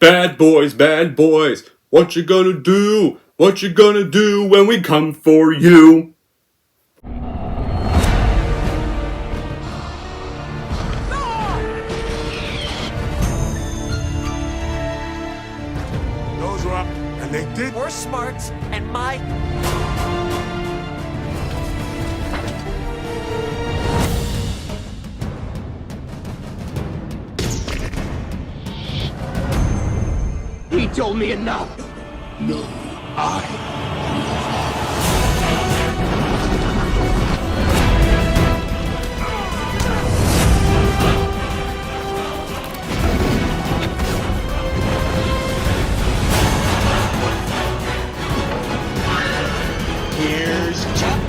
Bad boys, what you gonna do? What you gonna do when we come for you? Those were up, and they did. More smarts and my... He told me enough. No, I. Here's Chuck.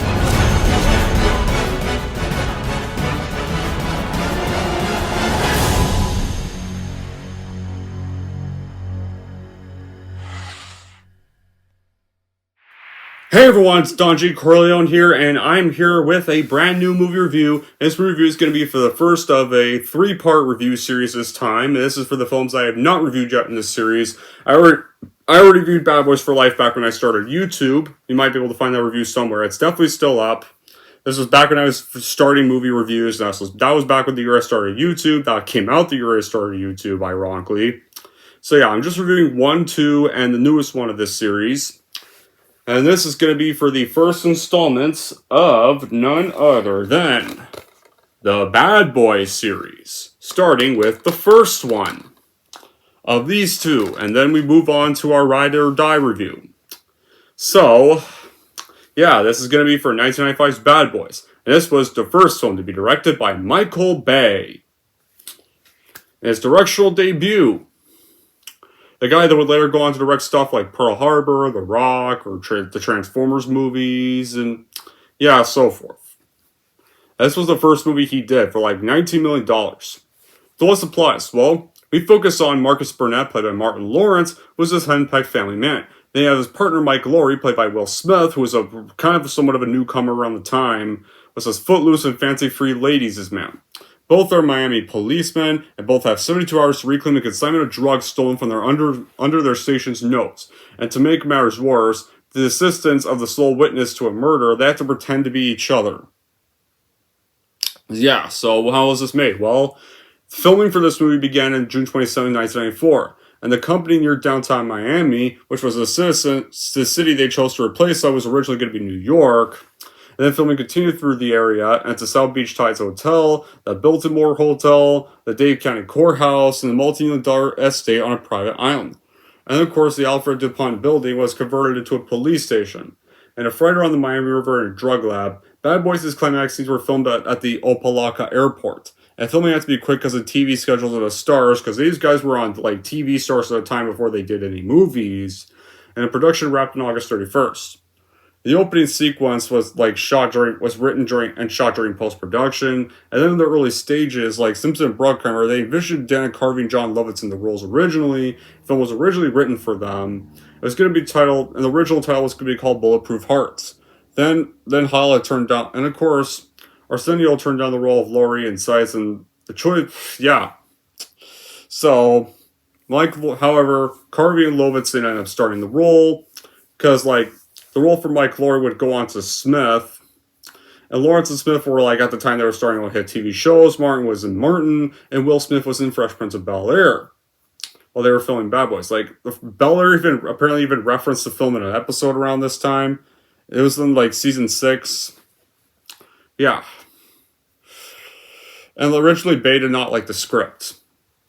Hey everyone, it's Don G. Corleone here, and I'm here with a brand new movie review. This review is going to be for the first of a three-part review series this time. This is for the films I have not reviewed yet in this series. I already reviewed Bad Boys for Life back when I started YouTube. You might be able to find that review somewhere. It's definitely still up. This was back when I was starting movie reviews. That was back when the year I started YouTube. That came out the year I started YouTube, ironically. So yeah, I'm just reviewing 1, 2, and the newest one of this series. And this is going to be for the first installments of none other than the Bad Boys series, starting with the first one of these two, and then we move on to our Ride or Die review. So, yeah, this is going to be for 1995's Bad Boys, and this was the first film to be directed by Michael Bay. In his directorial debut, the guy that would later go on to direct stuff like Pearl Harbor, The Rock, or the Transformers movies, and yeah, so forth. This was the first movie he did for like $19 million. So what's the plot? Well, we focus on Marcus Burnett, played by Martin Lawrence, who was this henpecked family man. Then you have his partner Mike Laurie, played by Will Smith, who was a kind of somewhat of a newcomer around the time, was this footloose and fancy-free ladies' man. Both are Miami policemen, and both have 72 hours to reclaim a consignment of drugs stolen from their under their station's nose. And to make matters worse, the assistance of the sole witness to a murder, they have to pretend to be each other. Yeah, so how was this made? Well, filming for this movie began on June 27, 1994. And the company near downtown Miami, which was the city they chose to replace, that was originally going to be New York. And then filming continued through the area, and it's the South Beach Tides Hotel, the Biltmore Hotel, the Dade County Courthouse, and the multi-million-dollar estate on a private island. And of course, the Alfred DuPont building was converted into a police station. And a freighter on the Miami River and a drug lab. Bad Boys' climax scenes were filmed at the Opelika Airport. And filming had to be quick because of TV schedules of the stars, because these guys were on like TV stars at the time before they did any movies. And the production wrapped on August 31st. The opening sequence was written during and shot during post-production, and then in the early stages, like Simpson and Bruckheimer, they envisioned Dana Carvey and John Lovitz in the roles originally. The film was originally written for them. It was going to be titled, and the original title was going to be called Bulletproof Hearts. Then Hala turned down, and of course, Arsenio turned down the role of Laurie and Sides, and the choice, yeah. So, however, Carvey and Lovitz ended up starting the role, because, the role for Mike Laurie would go on to Smith. And Lawrence and Smith were, at the time they were starting to hit TV shows. Martin was in Martin, and Will Smith was in Fresh Prince of Bel-Air while they were filming Bad Boys. Bel-Air apparently referenced the film in an episode around this time. It was in, season 6. Yeah. And originally, Bay did not like the script.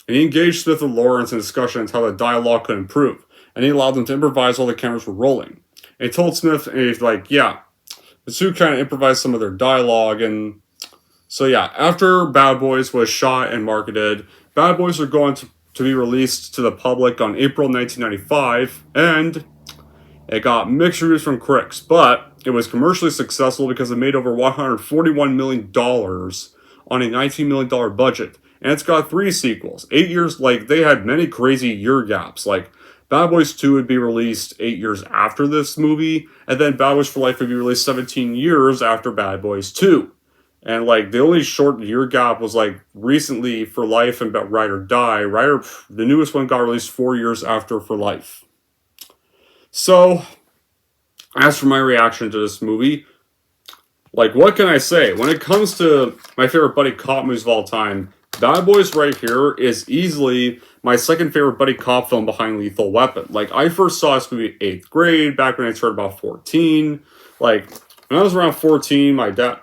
And he engaged Smith and Lawrence in discussion on how the dialogue could improve. And he allowed them to improvise while the cameras were rolling. And he told Smith, and he's like, yeah. The two kind of improvised some of their dialogue. And so, yeah, after Bad Boys was shot and marketed, Bad Boys are going to be released to the public on April 1995. And it got mixed reviews from critics. But it was commercially successful because it made over $141 million on a $19 million budget. And it's got 3 sequels. 8 years, they had many crazy year gaps. Bad Boys 2 would be released 8 years after this movie, and then Bad Boys for Life would be released 17 years after Bad Boys 2. And like the only short year gap was like recently For Life and about Ride or Die. The newest one got released 4 years after For Life. So, as for my reaction to this movie, like what can I say? When it comes to my favorite buddy cop movies of all time, Bad Boys right here is easily my second favorite buddy cop film behind Lethal Weapon. Like I first saw this movie 8th grade, back when I turned about 14. Like when I was around 14, my dad,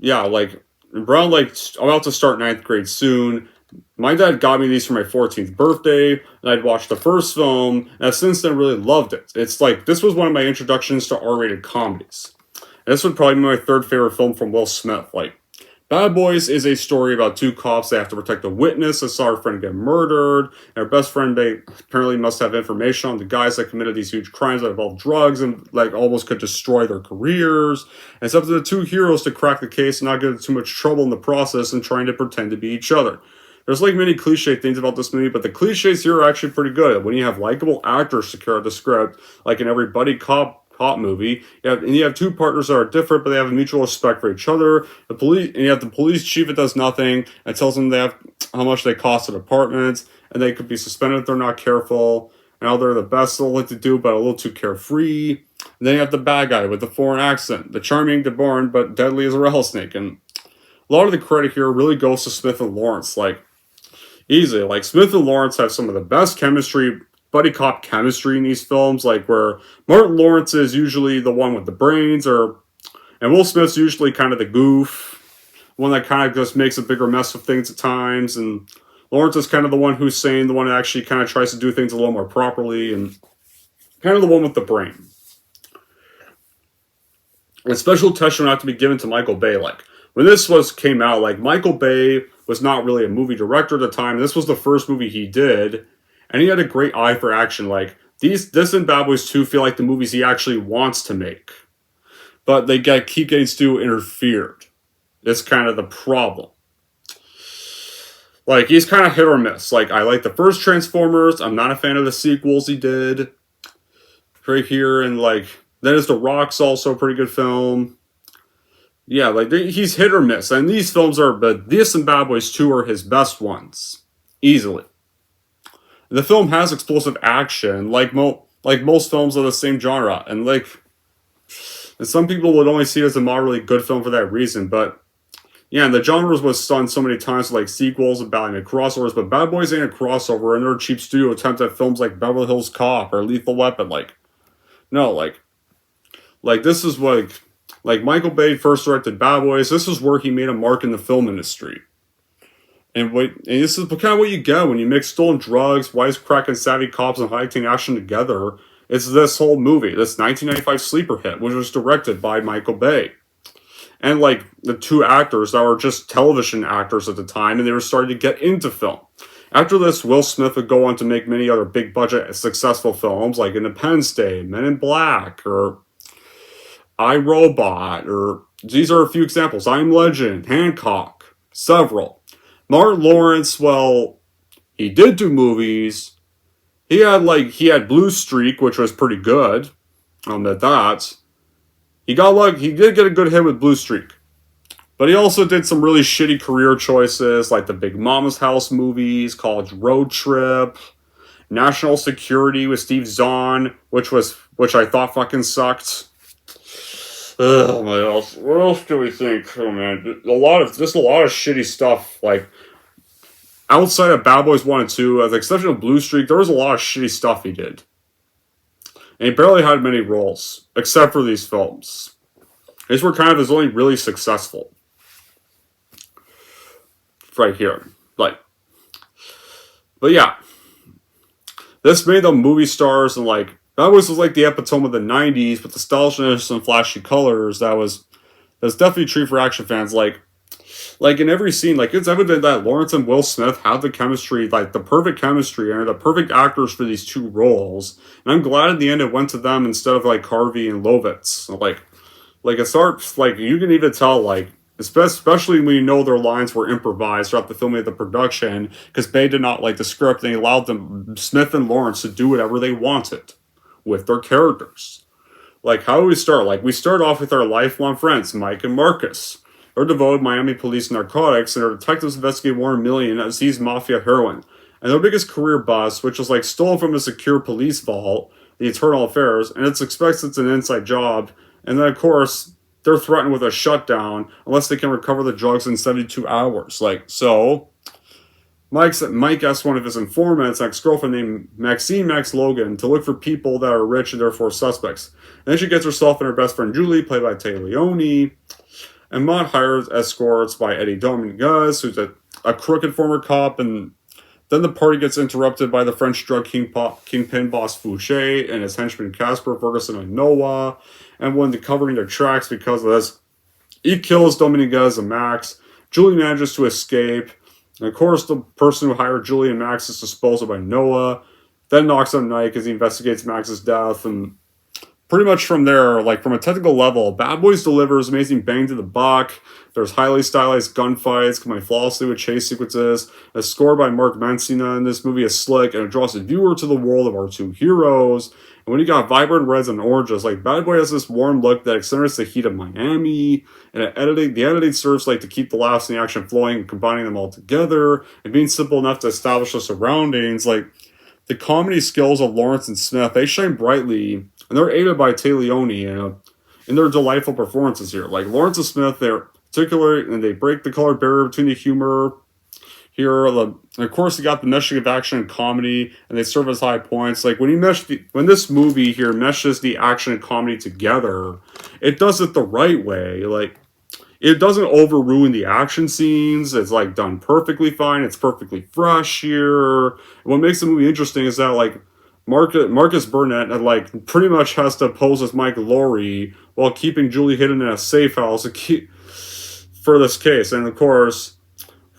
yeah, like around like I'm about to start 9th grade soon. My dad got me these for my 14th birthday, and I'd watched the first film, and I've since then really loved it. It's like this was one of my introductions to R-rated comedies. And this would probably be my third favorite film from Will Smith. Like Bad Boys is a story about two cops that have to protect a witness that saw her friend get murdered, and her best friend they apparently must have information on the guys that committed these huge crimes that involved drugs and like almost could destroy their careers. And it's up to the two heroes to crack the case and not get into too much trouble in the process and trying to pretend to be each other. There's like many cliche things about this movie, but the cliches here are actually pretty good. When you have likable actors to carry the script, like in every buddy cop movie, you have two partners that are different, but they have a mutual respect for each other. You have the police chief that does nothing and tells them they have how much they cost an apartment, and they could be suspended if they're not careful. And how they're the best they'll like to do, but a little too carefree. And then you have the bad guy with the foreign accent, the charming DeBorn, but deadly as a rattlesnake. And a lot of the credit here really goes to Smith and Lawrence. Like easily, like Smith and Lawrence have some of the best chemistry, buddy cop chemistry in these films, like where Martin Lawrence is usually the one with the brains, and Will Smith's usually kind of the goof, one that kind of just makes a bigger mess of things at times, and Lawrence is kind of the one who's sane, the one that actually kind of tries to do things a little more properly, and kind of the one with the brain. And special attention would have to be given to Michael Bay. Like when this came out, like Michael Bay was not really a movie director at the time. This was the first movie he did. And he had a great eye for action. Like, this and Bad Boys 2 feel like the movies he actually wants to make. But they keep getting Stu interfered. That's kind of the problem. Like, he's kind of hit or miss. Like, I like the first Transformers. I'm not a fan of the sequels he did. Right here, and like, then is The Rock's also a pretty good film. Yeah, like, he's hit or miss. And these films but this and Bad Boys 2 are his best ones. Easily. The film has explosive action, like most films of the same genre, and some people would only see it as a moderately good film for that reason. But yeah, and the genres was done so many times, like sequels and ballying crossovers. But Bad Boys ain't a crossover, and they're a cheap studio attempt at films like Beverly Hills Cop or Lethal Weapon. This is like Michael Bay first directed Bad Boys. This is where he made a mark in the film industry. And this is kind of what you get when you mix stolen drugs, wisecracking savvy cops, and high-octane action together. It's this whole movie, this 1995 sleeper hit, which was directed by Michael Bay. And like the two actors that were just television actors at the time, and they were starting to get into film. After this, Will Smith would go on to make many other big-budget, successful films like Independence Day, Men in Black, or I, Robot, or these are a few examples. I Am Legend, Hancock, several. Martin Lawrence, well, he did do movies. He had Blue Streak, which was pretty good. He did get a good hit with Blue Streak. But he also did some really shitty career choices, like the Big Mama's House movies, College Road Trip, National Security with Steve Zahn, which I thought fucking sucked. Oh my else. What else do we think? Oh man, a lot of shitty stuff. Like outside of Bad Boys 1 and 2, with the exception of Blue Streak, there was a lot of shitty stuff he did, and he barely had many roles except for these films. These were kind of his only really successful. Right here, but yeah, this made them movie stars, and that was like the epitome of the 90s with the stylishness and flashy colors. That's definitely true for action fans. Like in every scene, it's evident that Lawrence and Will Smith have the chemistry, like the perfect chemistry, and are the perfect actors for these two roles. And I'm glad in the end it went to them instead of Harvey and Lovitz. It starts you can even tell especially when you know their lines were improvised throughout the filming of the production, because Bay did not like the script, and he allowed them, Smith and Lawrence, to do whatever they wanted with their characters. How do we start? We start off with our lifelong friends, Mike and Marcus. They're devoted Miami police narcotics, and their detectives investigate Warren Million as he's mafia heroin. And their biggest career bust, which was like stolen from a secure police vault, the Eternal Affairs, and it's expected it's an inside job. And then, of course, they're threatened with a shutdown unless they can recover the drugs in 72 hours. So Mike asked one of his informants, ex-girlfriend named Maxine Max Logan, to look for people that are rich and therefore suspects. And then she gets herself and her best friend Julie, played by Corleone, and Maude hires escorts by Eddie Dominguez, who's a crooked former cop, and then the party gets interrupted by the French drug kingpin boss Fouché and his henchman Casper, Ferguson, and Noah. And when they're covering their tracks because of this, he kills Dominguez and Max. Julie manages to escape. And of course, the person who hired Julie and Max is disposed of by Noah. Then knocks on Nike as he investigates Max's death. And pretty much from there, like from a technical level, Bad Boys delivers amazing bang to the buck. There's highly stylized gunfights, combined flawlessly with chase sequences. A score by Mark Mancina in this movie is slick, and it draws the viewer to the world of our two heroes. And when you got vibrant reds and oranges, like Bad Boy has this warm look that accentuates the heat of Miami, and the editing serves like to keep the laughs and the action flowing and combining them all together, and being simple enough to establish the surroundings. Like the comedy skills of Lawrence and Smith, they shine brightly, and they're aided by Corleone in their delightful performances here. Like Lawrence and Smith, they're particular, and they break the color barrier between the humor here. And of course, you got the meshing of action and comedy, and they serve as high points. Like when this movie here meshes the action and comedy together, it does it the right way. Like it doesn't over-ruin the action scenes. It's like done perfectly fine. It's perfectly fresh here. What makes the movie interesting is that like Marcus Burnett like pretty much has to pose as Mike Laurie while keeping Julie hidden in a safe house for this case. And of course,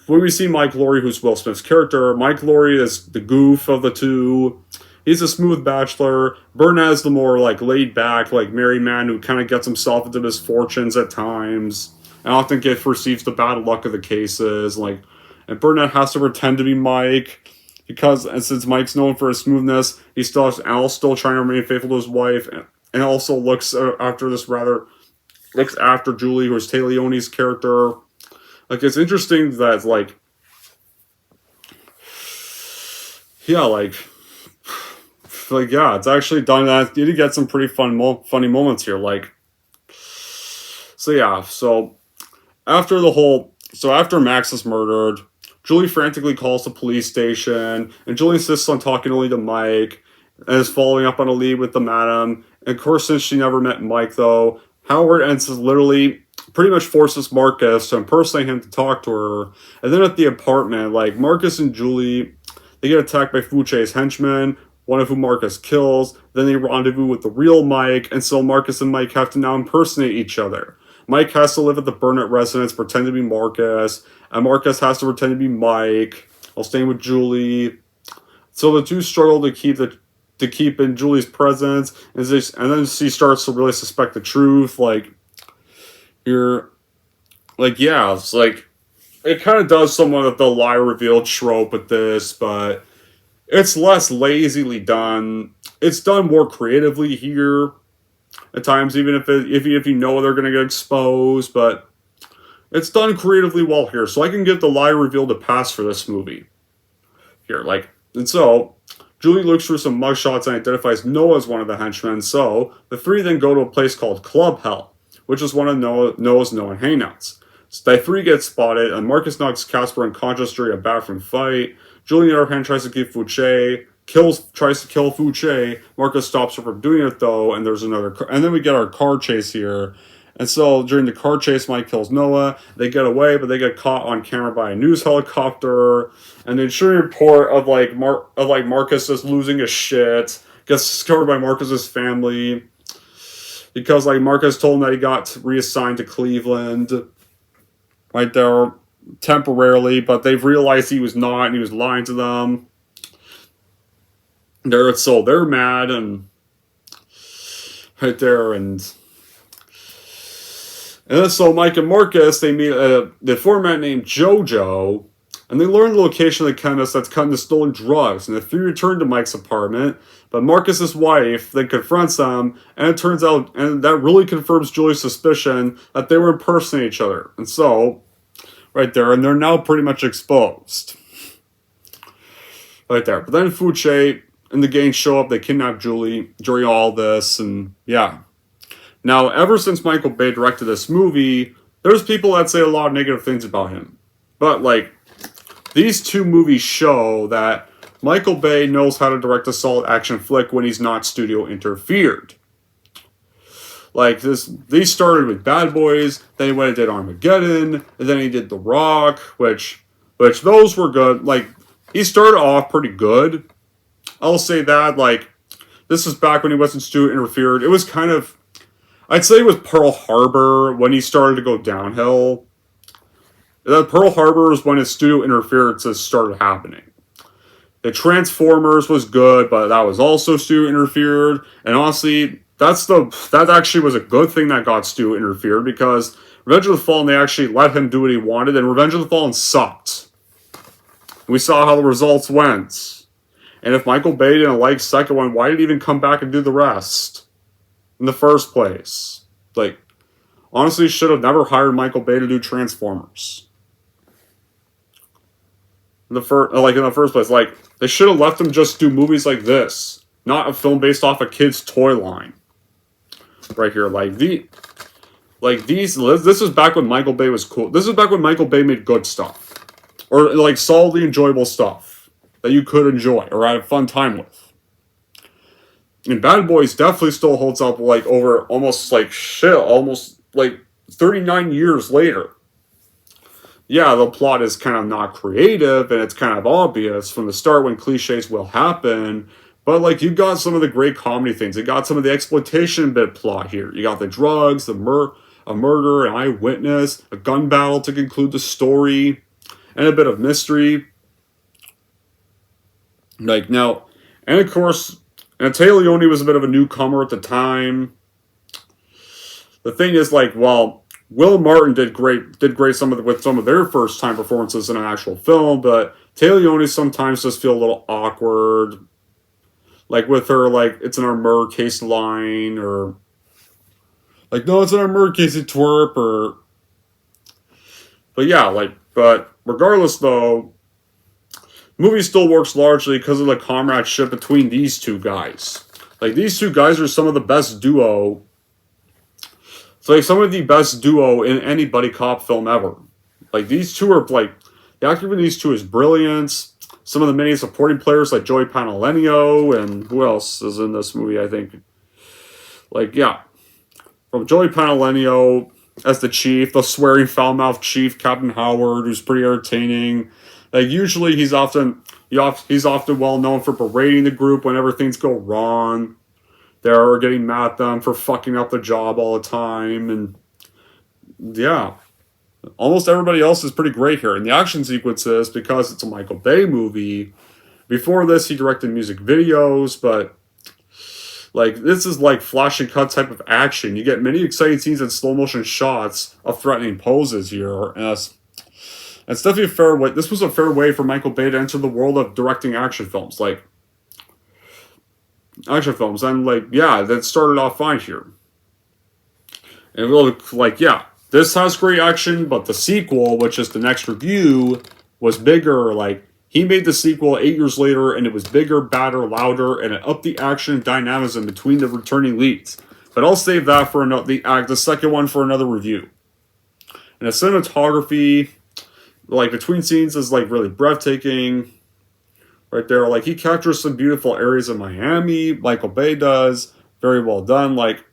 when we see Mike Laurie, who's Will Smith's character, Mike Laurie is the goof of the two. He's a smooth bachelor. Burnett is the more like laid back, like married man who kind of gets himself into misfortunes at times and often receives the bad luck of the cases. And Burnett has to pretend to be Mike because, and since Mike's known for his smoothness, he still has Al still trying to remain faithful to his wife, and also looks after Julie, who is Corleone's character. Like, it's interesting that, it's actually done that. You did get some pretty funny moments here. After Max is murdered, Julie frantically calls the police station, and Julie insists on talking only to Mike, and is following up on a lead with the madam. And of course, since she never met Mike, though, Howard literally pretty much forces Marcus to impersonate him to talk to her. And then at the apartment, Marcus and Julie, they get attacked by Fouché's henchmen, one of whom Marcus kills. Then they rendezvous with the real Mike, and so Marcus and Mike have to now impersonate each other. Mike has to live at the Burnett residence, pretend to be Marcus, and Marcus has to pretend to be Mike while staying with Julie. So the two struggle to keep in Julie's presence, and then she starts to really suspect the truth. It kind of does somewhat of the lie revealed trope with this, but it's less lazily done. It's done more creatively here at times, even if you know they're going to get exposed, but it's done creatively well here. So I can give the lie revealed a pass for this movie here. And so Julie looks through some mugshots and identifies Noah as one of the henchmen. So the three then go to a place called Club Hell, which is one of Noah's known hangouts. So the three get spotted, and Marcus knocks Casper unconscious during a bathroom fight. Julie, on the other hand, tries to kill Fouché. Marcus stops her from doing it, though, and then we get our car chase here. And so during the car chase, Mike kills Noah. They get away, but they get caught on camera by a news helicopter. And the insurance report of Marcus is losing his shit gets discovered by Marcus's family, because Marcus told him that he got reassigned to Cleveland right there temporarily, but they've realized he was not, and he was lying to them. They're mad, and right there, and so Mike and Marcus, they meet the format named JoJo, and they learn the location of the chemist that's cutting the stolen drugs, and the three return to Mike's apartment, but Marcus's wife then confronts them, and it turns out, and that really confirms Julie's suspicion that they were impersonating each other. And so, right there, and they're now pretty much exposed. Right there. But then Fuche and the gang show up, they kidnap Julie during all this, and yeah. Now, ever since Michael Bay directed this movie, there's people that say a lot of negative things about him. But, like, these two movies show that Michael Bay knows how to direct a solid action flick when he's not studio interfered. Like, these started with Bad Boys, then he went and did Armageddon, and then he did The Rock, which those were good. Like, he started off pretty good. I'll say that, like, this is back when he wasn't studio interfered. It was kind of, I'd say it was Pearl Harbor when he started to go downhill. Pearl Harbor is when his studio interferences started happening. The Transformers was good, but that was also studio interfered. And honestly, that actually was a good thing that got studio interfered, because Revenge of the Fallen, they actually let him do what he wanted, and Revenge of the Fallen sucked. We saw how the results went. And if Michael Bay didn't like the second one, why did he even come back and do the rest in the first place? Like, honestly, should have never hired Michael Bay to do Transformers. In the first place, like, they should have left him just do movies like this, not a film based off a kid's toy line. Right here, this is back when Michael Bay was cool. This is back when Michael Bay made good stuff, or like solidly enjoyable stuff that you could enjoy or have a fun time with. And Bad Boys definitely still holds up, like, over almost like 39 years later. Yeah, the plot is kind of not creative, and it's kind of obvious from the start when cliches will happen, but, like, you got some of the great comedy things. You got some of the exploitation bit plot here. You got the drugs, a murder, an eyewitness, a gun battle to conclude the story, and a bit of mystery. Like, now, and of course, Corleone was a bit of a newcomer at the time. The thing is, like, well, Will Martin did great with some of their first time performances in an actual film, but Corleone sometimes just feel a little awkward. Like with her, like, it's in our murder case line, or like, no, it's in our murder case, you twerp, or, but yeah, like, but regardless though, the movie still works largely because of the comradeship between these two guys. Like, these two guys are some of the best duo. It's like some of the best duo in any buddy cop film ever. Like, these two are, like, the acting in these two is brilliant. Some of the many supporting players, like Joey Pantoliano, and who else is in this movie, I think. Like, yeah. From Joey Pantoliano as the chief, the swearing foul-mouthed chief, Captain Howard, who's pretty entertaining. Like, usually he's often well known for berating the group whenever things go wrong. They're getting mad at them for fucking up the job all the time, and yeah. Almost everybody else is pretty great here. And the action sequences, because it's a Michael Bay movie, before this he directed music videos, but like, this is like flash and cut type of action. You get many exciting scenes and slow motion shots of threatening poses here, and it's definitely a fair way. This was a fair way for Michael Bay to enter the world of directing action films, and like, yeah, that started off fine here. And like, yeah, this has great action, but the sequel, which is the next review, was bigger. Like, he made the sequel 8 years later, and it was bigger, badder, louder, and it upped the action and dynamism between the returning leads. But I'll save that for the second one for another review. And the cinematography, like, between scenes is, like, really breathtaking. Right there, like, he captures some beautiful areas of Miami. Michael Bay does. Very well done. Like,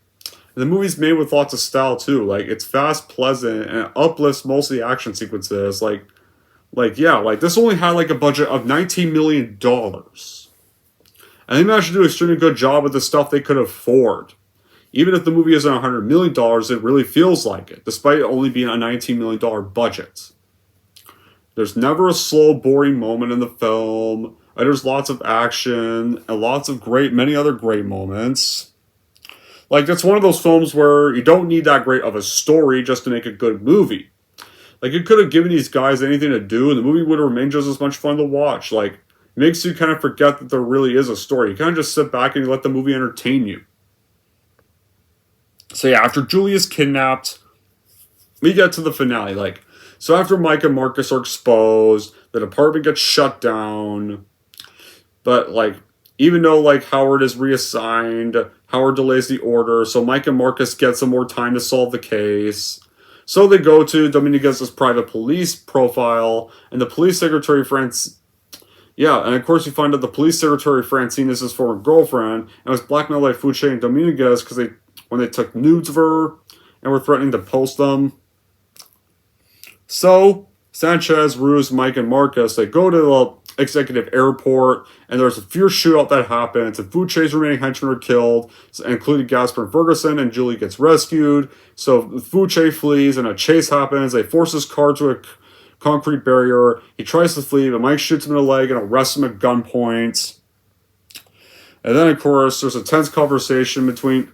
the movie's made with lots of style, too. Like, it's fast, pleasant, and it uplifts most of the action sequences. Like, yeah, like, this only had, like, a budget of $19 million. And they managed to do an extremely good job with the stuff they could afford. Even if the movie isn't $100 million, it really feels like it, despite it only being a $19 million budget. There's never a slow, boring moment in the film. There's lots of action and many other great moments. Like, it's one of those films where you don't need that great of a story just to make a good movie. Like, it could have given these guys anything to do, and the movie would have remained just as much fun to watch. Like, it makes you kind of forget that there really is a story. You kind of just sit back and you let the movie entertain you. So yeah, after Julie is kidnapped, we get to the finale. Like, so after Mike and Marcus are exposed, the department gets shut down. But, like, even though, like, Howard is reassigned, Howard delays the order, so Mike and Marcus get some more time to solve the case. So they go to Dominguez's private police profile, and the police secretary, yeah, and of course you find out the police secretary, Francine, is his former girlfriend, and was blackmailed by Fouché and Dominguez because when they took nudes of her, and were threatening to post them. So, Sanchez, Ruse, Mike, and Marcus, they go to the executive airport, and there's a fierce shootout that happens, and Fouché's remaining henchmen are killed, including Gasper and Ferguson, and Julie gets rescued. So Fouché flees, and a chase happens. They force his car to a concrete barrier. He tries to flee, but Mike shoots him in the leg and arrests him at gunpoint. And then, of course, there's a tense conversation between...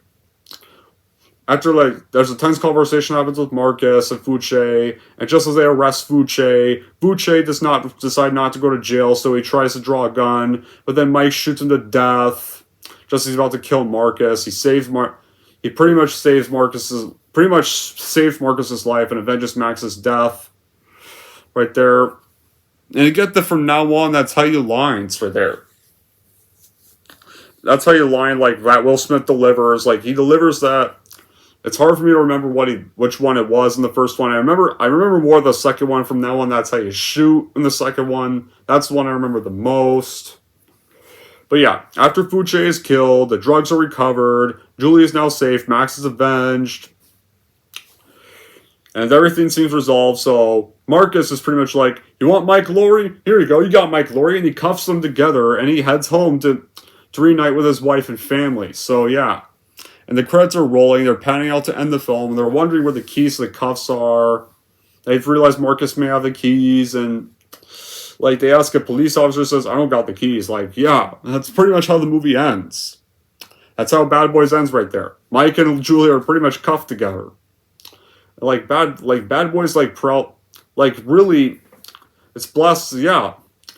there's a tense conversation happens with Marcus and Fouché, and just as they arrest Fouché does not decide not to go to jail, so he tries to draw a gun, but then Mike shoots him to death just as he's about to kill Marcus. He pretty much saves Marcus's life and avenges Max's death right there. And you get the "from now on, that's how you" lines right there. That's how you line, like, that Will Smith delivers. Like, he delivers that. It's hard for me to remember which one it was in the first one. I remember more of the second one. From now on, that's how you shoot in the second one. That's the one I remember the most. But yeah, after Fouché is killed, the drugs are recovered, Julie is now safe, Max is avenged, and everything seems resolved. So Marcus is pretty much like, you want Mike Laurie? Here you go, you got Mike Laurie. And he cuffs them together, and he heads home to reunite with his wife and family. So yeah. And the credits are rolling, they're panning out to end the film, and they're wondering where the keys to the cuffs are. They've realized Marcus may have the keys, and, like, they ask a police officer, says, I don't got the keys. Like, yeah, that's pretty much how the movie ends. That's how Bad Boys ends right there. Mike and Julie are pretty much cuffed together. Bad Boys, really, it's blessed, yeah.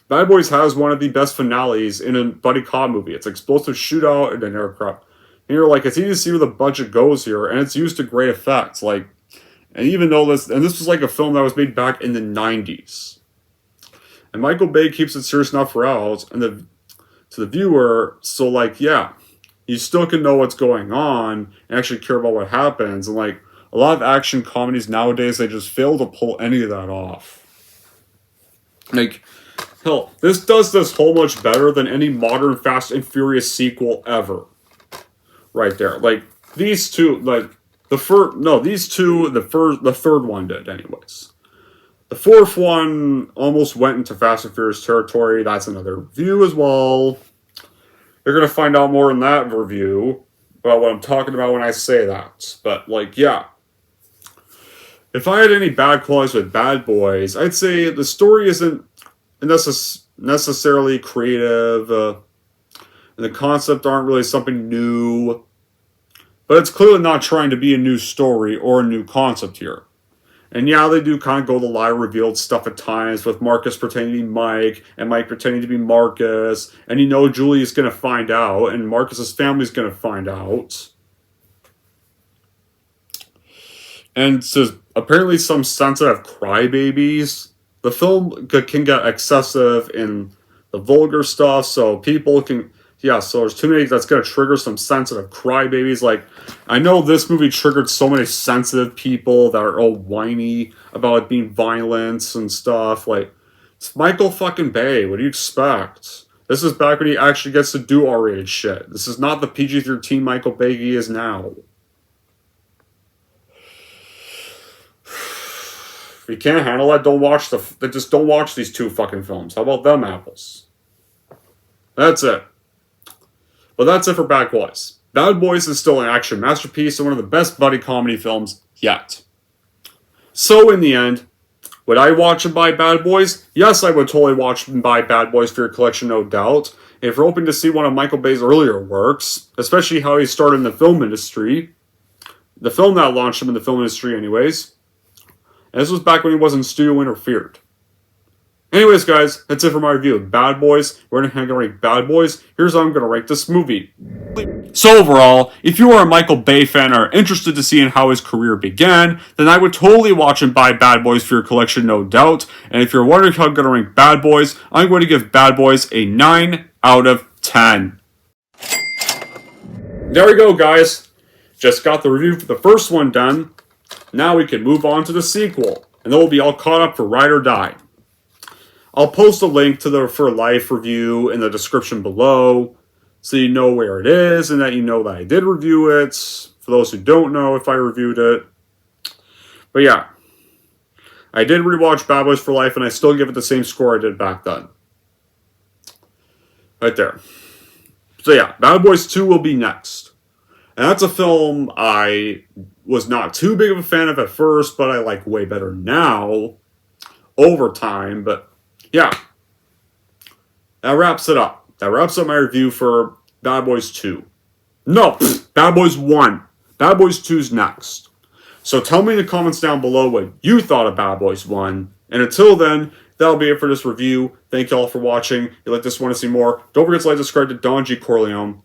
Bad Boys has one of the best finales in a buddy cop movie. It's an explosive shootout in an aircraft. And you're like, it's easy to see where the budget goes here, and it's used to great effects. Like, and even though this was like a film that was made back in the 90s. And Michael Bay keeps it serious enough for us and to the viewer, so, like, yeah, you still can know what's going on and actually care about what happens. And, like, a lot of action comedies nowadays, they just fail to pull any of that off. Like, hell, this does this whole much better than any modern Fast and Furious sequel ever. Right there. Like, these two, like, the third one did anyways. The fourth one almost went into Fast and Furious territory. That's another review as well. You're going to find out more in that review about what I'm talking about when I say that. But, like, yeah. If I had any bad qualities with Bad Boys, I'd say the story isn't necessarily creative, and the concept aren't really something new. But it's clearly not trying to be a new story or a new concept here. And yeah, they do kind of go the lie revealed stuff at times, with Marcus pretending to be Mike, and Mike pretending to be Marcus, and you know Julie's going to find out, and Marcus's family's going to find out. And so apparently some sensitive crybabies. The film can get excessive in the vulgar stuff, so people can... Yeah, so there's too many that's going to trigger some sensitive crybabies. Like, I know this movie triggered so many sensitive people that are all whiny about it being violence and stuff. Like, it's Michael fucking Bay. What do you expect? This is back when he actually gets to do R-rated shit. This is not the PG-13 Michael Bay he is now. If you can't handle that, just don't watch these two fucking films. How about them apples? That's it. But that's it for Bad Boys. Bad Boys is still an action masterpiece and one of the best buddy comedy films yet. So in the end, would I watch and buy Bad Boys? Yes, I would totally watch and buy Bad Boys for your collection, no doubt. If you're hoping to see one of Michael Bay's earlier works, especially how he started in the film industry, the film that launched him in the film industry anyways, And this was back when he wasn't studio interfered. Anyways, guys, that's it for my review of Bad Boys. We're going to rank Bad Boys. Here's how I'm going to rank this movie. So overall, if you are a Michael Bay fan and are interested to seeing how his career began, then I would totally watch and buy Bad Boys for your collection, no doubt. And if you're wondering how I'm going to rank Bad Boys, I'm going to give Bad Boys a 9 out of 10. There we go, guys. Just got the review for the first one done. Now we can move on to the sequel, and then we'll be all caught up for Ride or Die. I'll post a link to the For Life review in the description below, so you know where it is, and that you know that I did review it, for those who don't know if I reviewed it. But yeah, I did rewatch Bad Boys for Life, and I still give it the same score I did back then. Right there. So yeah, Bad Boys 2 will be next. And that's a film I was not too big of a fan of at first, but I like way better now, over time, but yeah, that wraps it up. That wraps up my review for Bad Boys 2. No, Bad Boys 1. Bad Boys 2's next. So tell me in the comments down below what you thought of Bad Boys 1. And until then, that'll be it for this review. Thank you all for watching. If you like this, want to see more, don't forget to like, subscribe to Don G. Corleone.